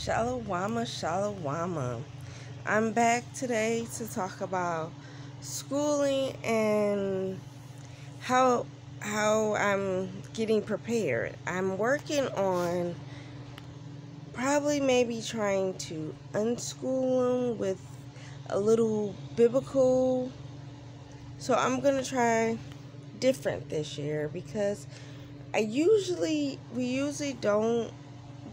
Shalawama, shalawama. I'm back today to talk about schooling and how I'm getting prepared. I'm working on probably maybe trying to unschool them with a little biblical. So I'm gonna try different this year because we usually don't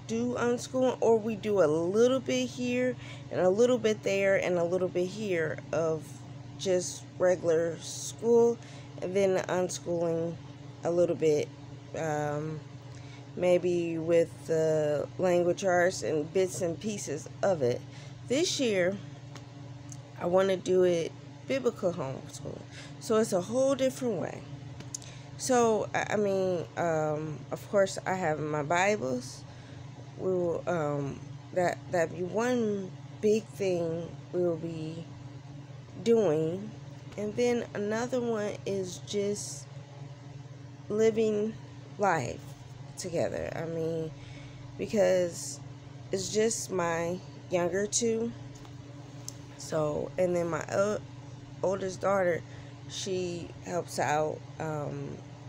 do unschooling, or we do a little bit here and a little bit there and a little bit here of just regular school, and then unschooling a little bit, maybe with the language arts and bits and pieces of it. This year I want to do it biblical homeschooling, so it's a whole different way. So of course I have my Bibles. We'll that be one big thing we'll be doing, and then another one is just living life together. Because it's just my younger two. So, and then my oldest daughter, she helps out,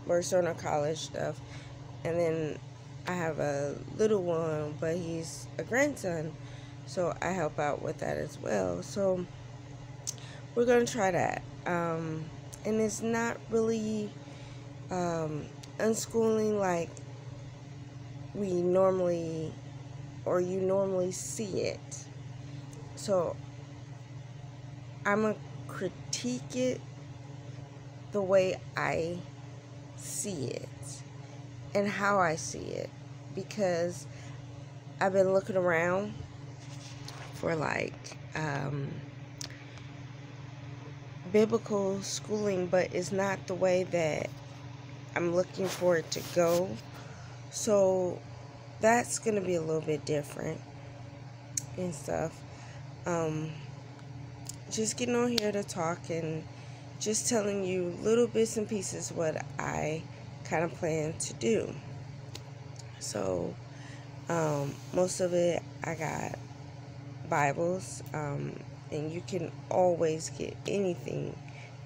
works on her college stuff, and then I have a little one, but he's a grandson, so I help out with that as well. So we're going to try that. And it's not really unschooling like we normally, or you normally see it. So I'm going to critique it the way I see it and how I see it, because I've been looking around for biblical schooling, but it's not the way that I'm looking for it to go. So that's going to be a little bit different and stuff. Just getting on here to talk and just telling you little bits and pieces what I kind of plan to do. So most of it, I got Bibles, and you can always get anything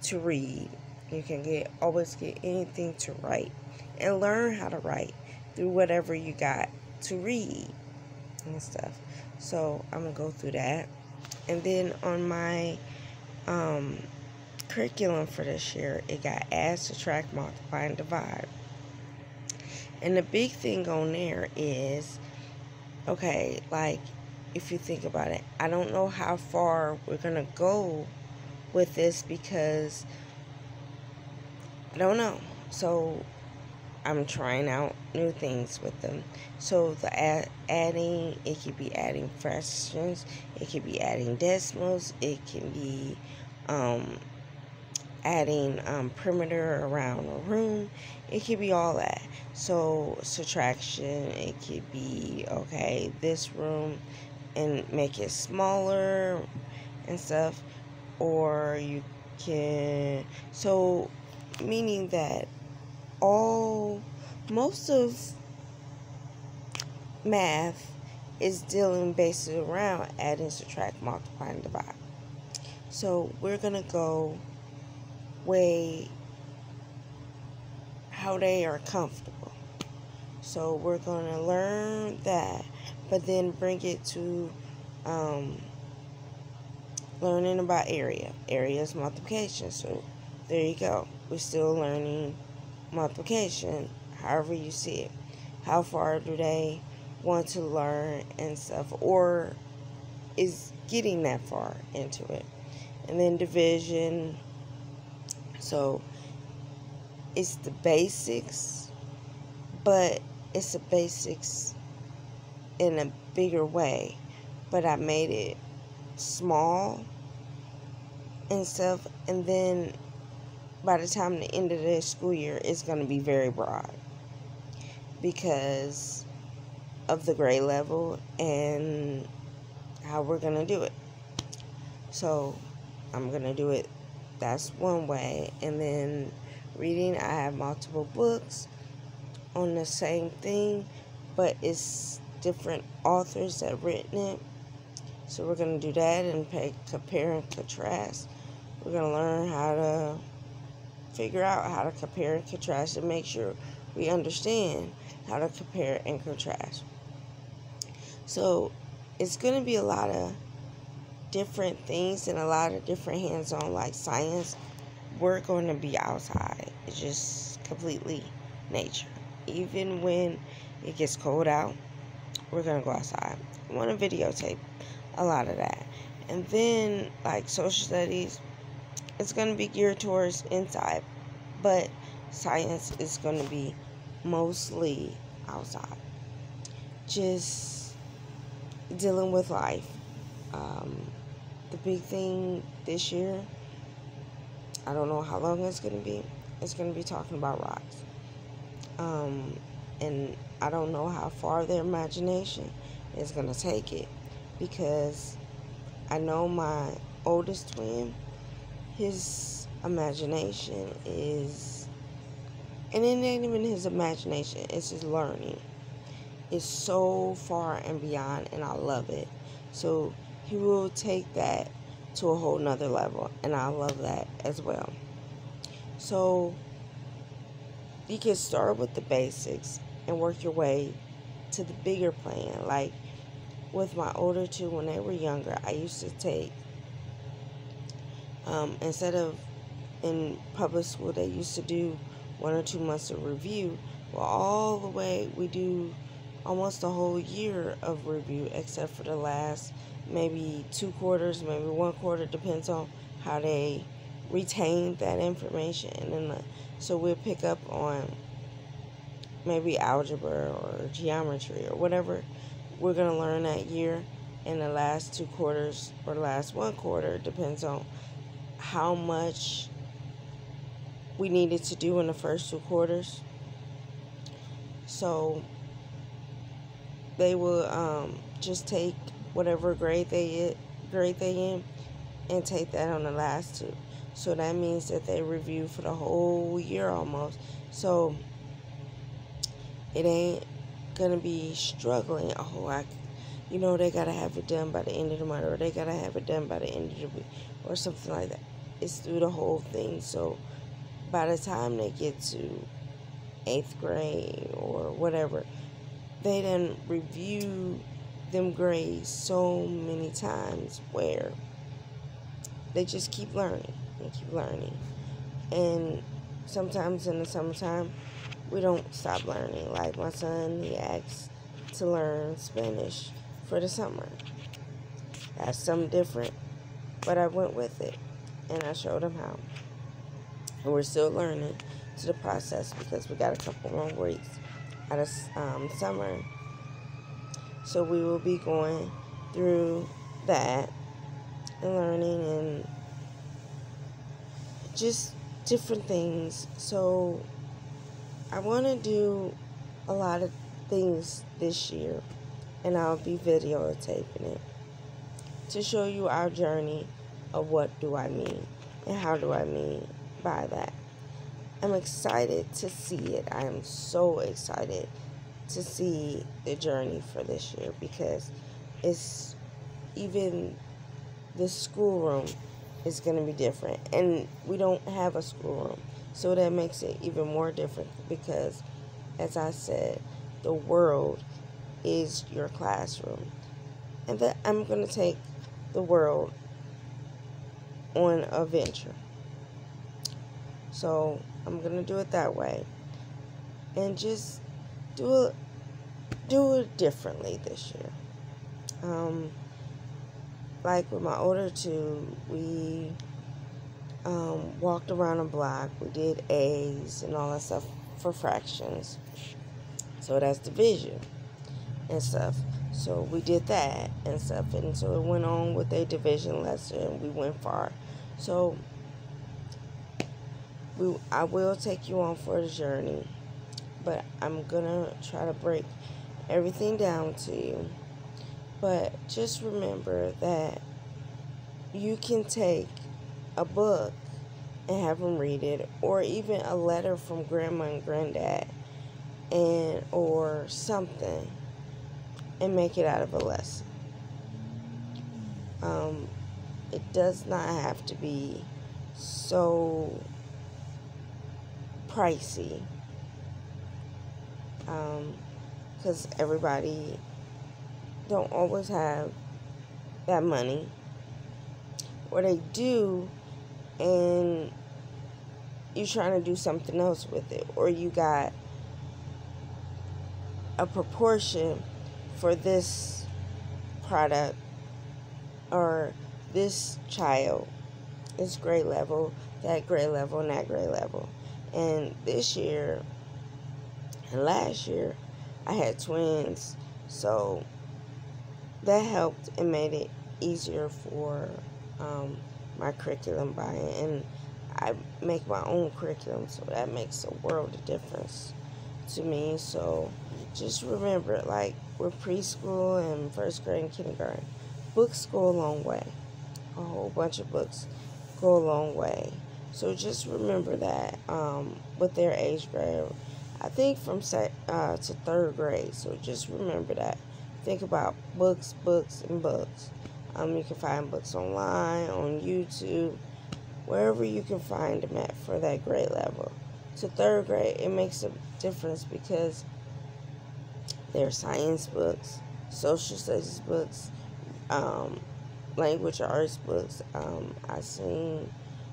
to read. You can always get anything to write and learn how to write through whatever you got to read and stuff. So I'm gonna go through that, and then on my curriculum for this year, it got add, subtract, multiply, and divide. And the big thing on there is, okay, like, if you think about it, I don't know how far we're going to go with this because I don't know. So I'm trying out new things with them. So the adding, it could be adding fractions, it could be adding decimals, it can be adding perimeter around a room. It could be all that. So subtraction, it could be, okay, this room, and make it smaller and stuff. Or you can, so meaning that most of math is dealing basically around adding, subtract, multiply, and divide. So we're gonna go way how they are comfortable. So we're going to learn that, but then bring it to learning about areas multiplication. So there you go, we're still learning multiplication however you see it. How far do they want to learn and stuff, or is getting that far into it? And then division. So it's the basics, but it's the basics in a bigger way. But I made it small and stuff. And then by the time the end of the school year, it's going to be very broad because of the grade level and how we're going to do it. So I'm going to do it. That's one way. And then reading, I have multiple books on the same thing, but it's different authors that written it. So we're going to do that and compare and contrast. We're going to learn how to figure out how to compare and contrast and make sure we understand how to compare and contrast. So it's going to be a lot of different things and a lot of different hands-on, like science. We're going to be outside. It's just completely nature. Even when it gets cold out, we're going to go outside. I want to videotape a lot of that. And then, like social studies, it's going to be geared towards inside. But science is going to be mostly outside. Just dealing with life. The big thing this year, I don't know how long it's going to be. It's going to be talking about rocks. And I don't know how far their imagination is going to take it, because I know my oldest twin, his imagination is, and it ain't even his imagination, it's his learning. It's so far and beyond, and I love it. So he will take that to a whole nother level, and I love that as well. So you can start with the basics and work your way to the bigger plan. Like with my older two, when they were younger, I used to take, instead of in public school, they used to do 1 or 2 months of review. Well, all the way, we do almost a whole year of review, except for the last maybe 2 quarters, maybe 1 quarter, depends on how they retain that information. And then, so we'll pick up on maybe algebra or geometry or whatever we're going to learn that year in the last 2 quarters or the last 1 quarter. Depends on how much we needed to do in the first 2 quarters. So they will just take whatever grade they in and take that on the last 2. So that means that they review for the whole year almost. So it ain't gonna be struggling. They gotta have it done by the end of the month, or they gotta have it done by the end of the week, or something like that. It's through the whole thing. So by the time they get to 8th grade or whatever, they done review them grades so many times where they just keep learning and keep learning. And sometimes in the summertime, we don't stop learning. Like my son, he asked to learn Spanish for the summer. That's something different, but I went with it and I showed him how. And we're still learning to the process, because we got a couple more weeks out of summer. So we will be going through that and learning and just different things. So I want to do a lot of things this year, and I'll be videotaping it to show you our journey of what do I mean and how do I mean by that. I'm excited to see it. I am so excited to see the journey for this year, because it's even the schoolroom is going to be different, and we don't have a schoolroom, so that makes it even more different, because as I said, the world is your classroom, and that I'm going to take the world on a venture. So I'm going to do it that way, and just do it differently this year. Like with my older two, we walked around a block. We did A's and all that stuff for fractions. So that's division and stuff. So we did that and stuff. And so it went on with a division lesson. We went far. So I will take you on for the journey, but I'm going to try to break everything down to you. But just remember that you can take a book and have them read it, or even a letter from grandma and granddad, or something, and make it out of a lesson. It does not have to be so pricey, because everybody don't always have that money, or they do, and you're trying to do something else with it, or you got a proportion for this product or this child, this grade level, that grade level, and that grade level. And this year and last year, I had twins, so that helped and made it easier for my curriculum buy-in. And I make my own curriculum, so that makes a world of difference to me. So just remember, like with preschool and first grade and kindergarten, books go a long way. A whole bunch of books go a long way. So just remember that with their age grade, I think from to third grade. So just remember that. Think about books, and books. You can find books online, on YouTube, wherever you can find them at for that grade level. To third grade, it makes a difference because there are science books, social studies books, language arts books. I've seen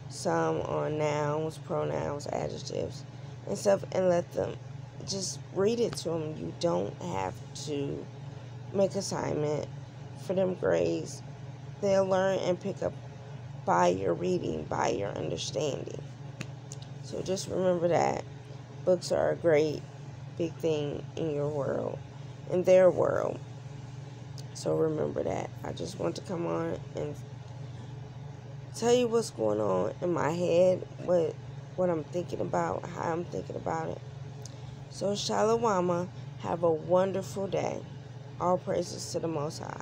some on nouns, pronouns, adjectives, and stuff, and let them just read it to them. You don't have to make assignment for them grades. They'll learn and pick up by your reading, by your understanding. So just remember that books are a great big thing in your world, in their world. So remember that. I just want to come on and tell you what's going on in my head, what I'm thinking about, how I'm thinking about it. So Shalawama, have a wonderful day. All praises to the Most High.